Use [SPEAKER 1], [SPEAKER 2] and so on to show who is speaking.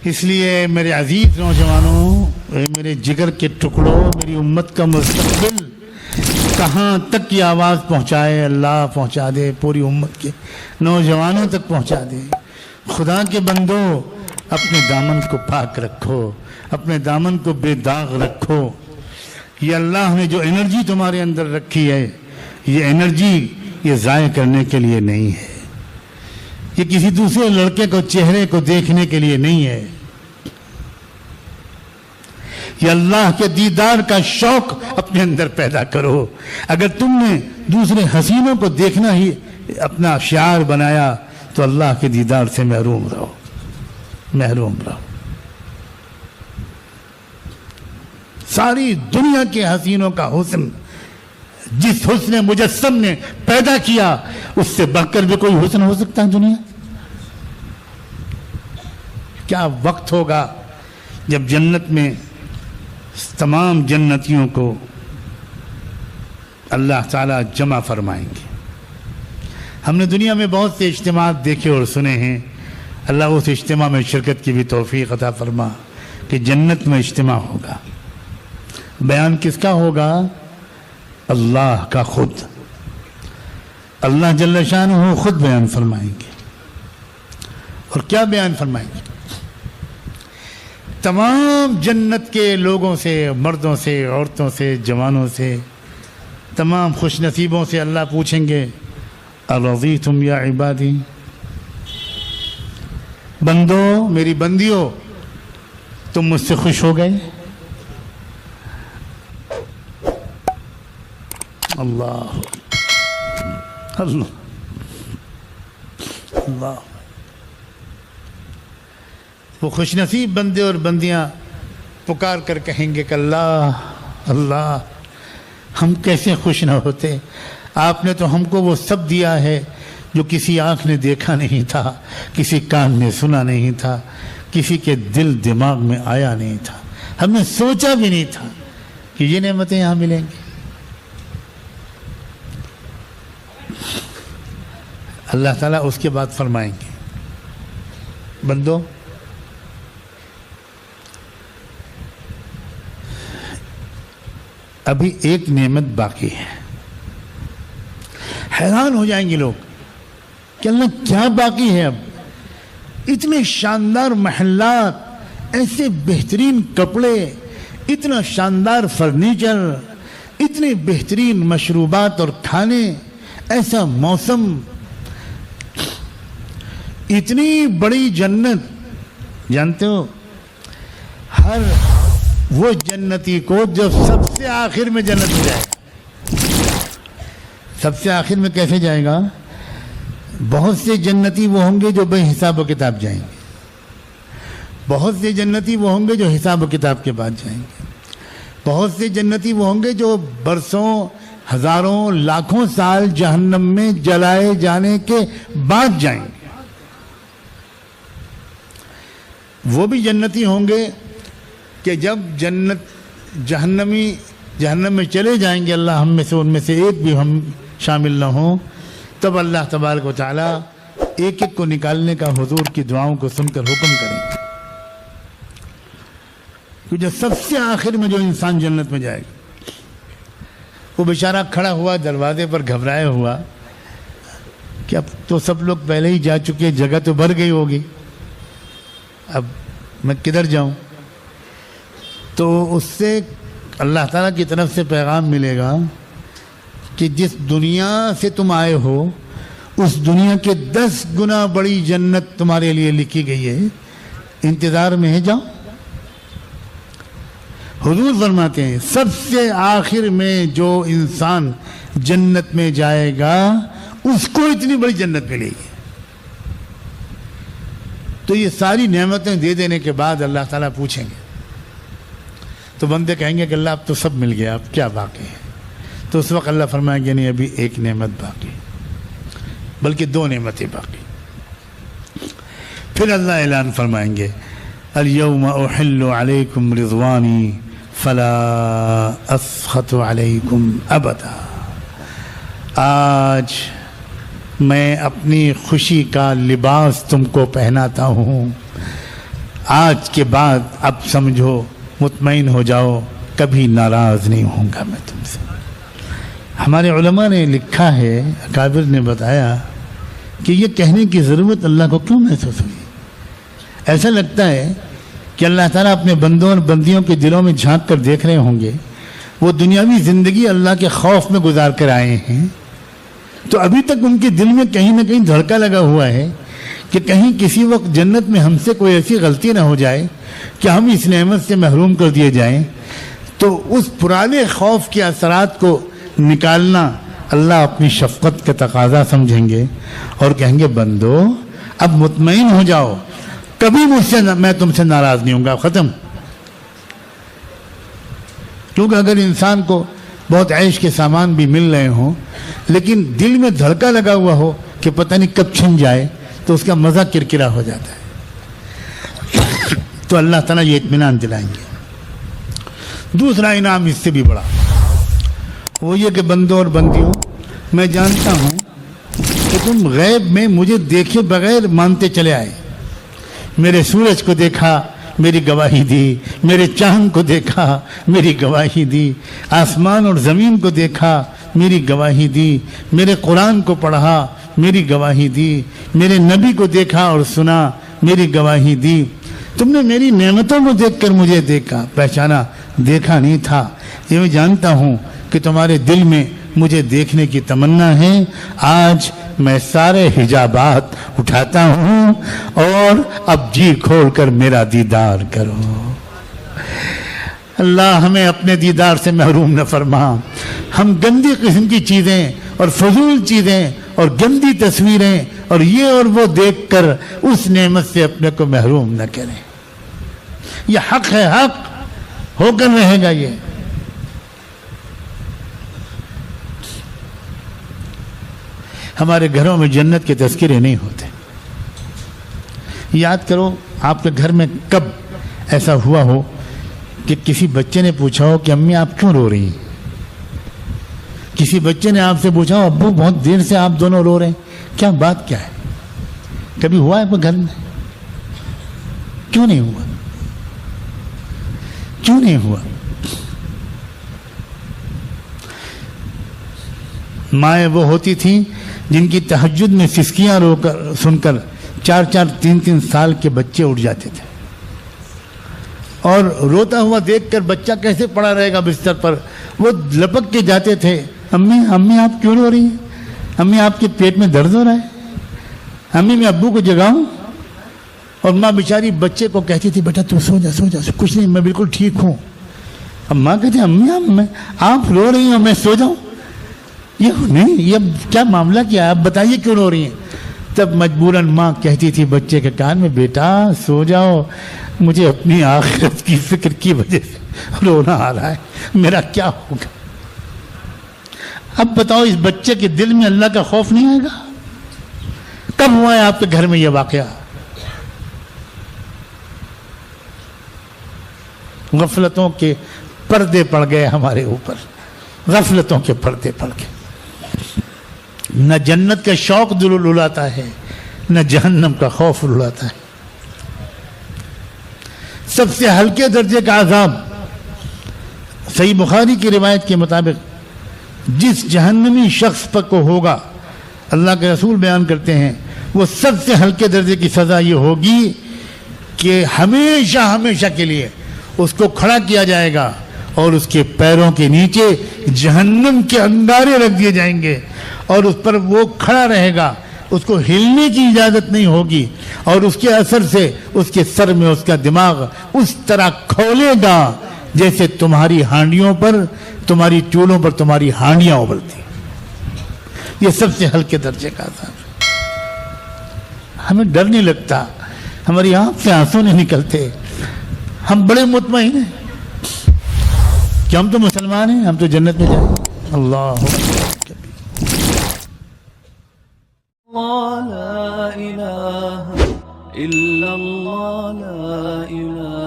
[SPEAKER 1] اس لیے میرے عزیز نوجوانوں، میرے جگر کے ٹکڑوں، میری امت کا مستقبل کہاں تک کی آواز پہنچائے اللہ پہنچا دے، پوری امت کے نوجوانوں تک پہنچا دے۔ خدا کے بندو، اپنے دامن کو پاک رکھو، اپنے دامن کو بے داغ رکھو۔ یہ اللہ نے جو انرجی تمہارے اندر رکھی ہے، یہ انرجی یہ ضائع کرنے کے لیے نہیں ہے، یہ کسی دوسرے لڑکے کو چہرے کو دیکھنے کے لیے نہیں ہے، یہ اللہ کے دیدار کا شوق اپنے اندر پیدا کرو۔ اگر تم نے دوسرے حسینوں کو دیکھنا ہی اپنا شعار بنایا تو اللہ کے دیدار سے محروم رہو، محروم رہو۔ ساری دنیا کے حسینوں کا حسن جس حسن مجسم نے پیدا کیا، اس سے بڑھ کر بھی کوئی حسن ہو سکتا ہے دنیا؟ کیا وقت ہوگا جب جنت میں تمام جنتیوں کو اللہ تعالیٰ جمع فرمائیں گے۔ ہم نے دنیا میں بہت سے اجتماعات دیکھے اور سنے ہیں، اللہ اس اجتماع میں شرکت کی بھی توفیق عطا فرما کہ جنت میں اجتماع ہوگا۔ بیان کس کا ہوگا؟ اللہ کا خود، اللہ جل شانہ خود بیان فرمائیں گے۔ اور کیا بیان فرمائیں گے؟ تمام جنت کے لوگوں سے، مردوں سے، عورتوں سے، جوانوں سے، تمام خوش نصیبوں سے اللہ پوچھیں گے ارضیتم یا عبادی، بندو میری بندیو تم مجھ سے خوش ہو گئے؟ اللہ اللہ اللہ۔ وہ خوش نصیب بندے اور بندیاں پکار کر کہیں گے کہ اللہ اللہ، ہم کیسے خوش نہ ہوتے، آپ نے تو ہم کو وہ سب دیا ہے جو کسی آنکھ نے دیکھا نہیں تھا، کسی کان نے سنا نہیں تھا، کسی کے دل دماغ میں آیا نہیں تھا، ہم نے سوچا بھی نہیں تھا کہ یہ نعمتیں یہاں ملیں گی۔ اللہ تعالیٰ اس کے بعد فرمائیں گے بندو ابھی ایک نعمت باقی ہے۔ حیران ہو جائیں گے لوگ کہ اللہ کیا باقی ہے؟ اب اتنے شاندار محلات، ایسے بہترین کپڑے، اتنا شاندار فرنیچر، اتنے بہترین مشروبات اور کھانے، ایسا موسم، اتنی بڑی جنت۔ جانتے ہو ہر وہ جنتی کو جو سب سے آخر میں جنت میں جائے گا، سب سے آخر میں کیسے جائے گا؟ بہت سے جنتی وہ ہوں گے جو بے حساب و کتاب جائیں گے، بہت سے جنتی وہ ہوں گے جو حساب و کتاب کے بعد جائیں گے، بہت سے جنتی وہ ہوں گے جو برسوں، ہزاروں، لاکھوں سال جہنم میں جلائے جانے کے بعد جائیں گے۔ وہ بھی جنتی ہوں گے کہ جب جہنم میں چلے جائیں گے، اللہ ہم میں سے ان میں سے ایک بھی ہم شامل نہ ہوں، تب اللہ تبارک و تعالیٰ ایک ایک کو نکالنے کا حضور کی دعاؤں کو سن کر حکم کریں گے۔ کہ جو سب سے آخر میں جو انسان جنت میں جائے گا، وہ بیچارہ کھڑا ہوا دروازے پر گھبرائے ہوا کہ اب تو سب لوگ پہلے ہی جا چکے، جگہ تو بھر گئی ہوگی، اب میں کدھر جاؤں؟ تو اس سے اللہ تعالیٰ کی طرف سے پیغام ملے گا کہ جس دنیا سے تم آئے ہو، اس دنیا کے 10 گنا بڑی جنت تمہارے لیے لکھی گئی ہے، انتظار میں ہے، جاؤ۔ حضور فرماتے ہیں سب سے آخر میں جو انسان جنت میں جائے گا، اس کو اتنی بڑی جنت ملے گی۔ تو یہ ساری نعمتیں دے دینے کے بعد اللہ تعالیٰ پوچھیں گے، تو بندے کہیں گے کہ اللہ اب تو سب مل گیا، اب کیا باقی ہے؟ تو اس وقت اللہ فرمائیں گے نہیں، ابھی ایک نعمت باقی، بلکہ 2 نعمتیں باقی۔ پھر اللہ اعلان فرمائیں گے اليوم احل علیکم رضوانی فلا اسخط علیکم ابدا، آج میں اپنی خوشی کا لباس تم کو پہناتا ہوں، آج کے بعد اب سمجھو مطمئن ہو جاؤ کبھی ناراض نہیں ہوں گا میں تم سے. ہمارے علماء نے لکھا ہے, اکابر نے بتایا کہ یہ کہنے کی ضرورت اللہ کو کیوں محسوس ہوئی. ایسا لگتا ہے کہ اللہ تعالیٰ اپنے بندوں اور بندیوں کے دلوں میں جھانک کر دیکھ رہے ہوں گے. وہ دنیاوی زندگی اللہ کے خوف میں گزار کر آئے ہیں, تو ابھی تک ان کے دل میں کہیں نہ کہیں دھڑکا لگا ہوا ہے کہ کہیں کسی وقت جنت میں ہم سے کوئی ایسی غلطی نہ ہو جائے کہ ہم اس نعمت سے محروم کر دیے جائیں. تو اس پرانے خوف کے اثرات کو نکالنا اللہ اپنی شفقت کا تقاضا سمجھیں گے اور کہیں گے بندو اب مطمئن ہو جاؤ, کبھی مجھ سے میں تم سے ناراض نہیں ہوں گا. ختم. کیونکہ اگر انسان کو بہت عیش کے سامان بھی مل رہے ہوں لیکن دل میں دھڑکا لگا ہوا ہو کہ پتہ نہیں کب چھن جائے تو اس کا مزہ کرکرا ہو جاتا ہے. تو اللہ تعالیٰ یہ اطمینان دلائیں گے. دوسرا انعام اس سے بھی بڑا, وہ یہ کہ بندوں اور بندیوں, میں جانتا ہوں کہ تم غیب میں مجھے دیکھے بغیر مانتے چلے آئے. میرے سورج کو دیکھا, میری گواہی دی. میرے چاند کو دیکھا, میری گواہی دی. آسمان اور زمین کو دیکھا, میری گواہی دی. میرے قرآن کو پڑھا, میری گواہی دی. میرے نبی کو دیکھا اور سنا, میری گواہی دی. تم نے میری نعمتوں کو دیکھ کر مجھے دیکھا, پہچانا, دیکھا نہیں تھا. یہ میں جانتا ہوں کہ تمہارے دل میں مجھے دیکھنے کی تمنا ہے. آج میں سارے حجابات اٹھاتا ہوں اور اب جی کھول کر میرا دیدار کرو. اللہ ہمیں اپنے دیدار سے محروم نہ فرما. ہم گندی قسم کی چیزیں اور فضول چیزیں اور گندی تصویریں اور یہ اور وہ دیکھ کر اس نعمت سے اپنے کو محروم نہ کریں. یہ حق ہے, حق ہو کر رہے گا. یہ ہمارے گھروں میں جنت کے تذکرے نہیں ہوتے. یاد کرو آپ کے گھر میں کب ایسا ہوا ہو کہ کسی بچے نے پوچھا ہو کہ امی آپ کیوں رو رہی ہیں. کسی بچے نے آپ سے پوچھا ہو ابو بہت دیر سے آپ دونوں رو رہے ہیں, کیا بات کیا ہے. کبھی ہوا ہے گھر میں؟ کیوں نہیں ہوا؟ کیوں نہیں ہوا؟ مائیں وہ ہوتی تھیں جن کی تہجد میں سسکیاں رو کر سن کر 4-4 3-3 سال کے بچے اٹھ جاتے تھے, اور روتا ہوا دیکھ کر بچہ کیسے پڑا رہے گا بستر پر, وہ لپک کے جاتے تھے, امی امی آپ کیوں رو رہی ہیں, امی آپ کے پیٹ میں درد ہو رہا ہے, امی میں ابو کو جگاؤں. اور ماں بیچاری بچے کو کہتی تھی بیٹا تو سو جا سو جا, کچھ نہیں میں بالکل ٹھیک ہوں. اب ماں کہتی امی آپ رو رہی ہیں میں سو جاؤں, یہ نہیں, یہ کیا معاملہ کیا ہے, آپ بتائیے کیوں رو رہی ہیں. تب مجبوراً ماں کہتی تھی بچے کے کان میں بیٹا سو جاؤ, مجھے اپنی آخرت کی فکر کی وجہ سے رونا آ رہا ہے, میرا کیا ہوگا. اب بتاؤ اس بچے کے دل میں اللہ کا خوف نہیں آئے گا؟ کب ہوا ہے آپ کے گھر میں یہ واقعہ؟ غفلتوں کے پردے پڑ گئے ہمارے اوپر, غفلتوں کے پردے پڑ گئے. نہ جنت کا شوق دل رلاتا ہے, نہ جہنم کا خوف رلاتا ہے. سب سے ہلکے درجے کا عذاب صحیح بخاری کی روایت کے مطابق جس جہنمی شخص پر کو ہوگا, اللہ کے رسول بیان کرتے ہیں, وہ سب سے ہلکے درجے کی سزا یہ ہوگی کہ ہمیشہ ہمیشہ کے لیے اس کو کھڑا کیا جائے گا اور اس کے پیروں کے نیچے جہنم کے انگارے رکھ دیے جائیں گے اور اس پر وہ کھڑا رہے گا, اس کو ہلنے کی اجازت نہیں ہوگی, اور اس کے اثر سے اس کے سر میں اس کا دماغ اس طرح کھولے گا جیسے تمہاری ہانڈیوں پر, تمہاری چولہوں پر تمہاری ہانڈیاں ابلتی. یہ سب سے ہلکے درجے کا عذاب. ہمیں ڈر نہیں لگتا, ہماری آنکھ سے آنسو نہیں نکلتے, ہم بڑے مطمئن ہیں کہ ہم تو مسلمان ہیں, ہم تو جنت میں جائیں. اللہ
[SPEAKER 2] لا إله إلا الله لا إله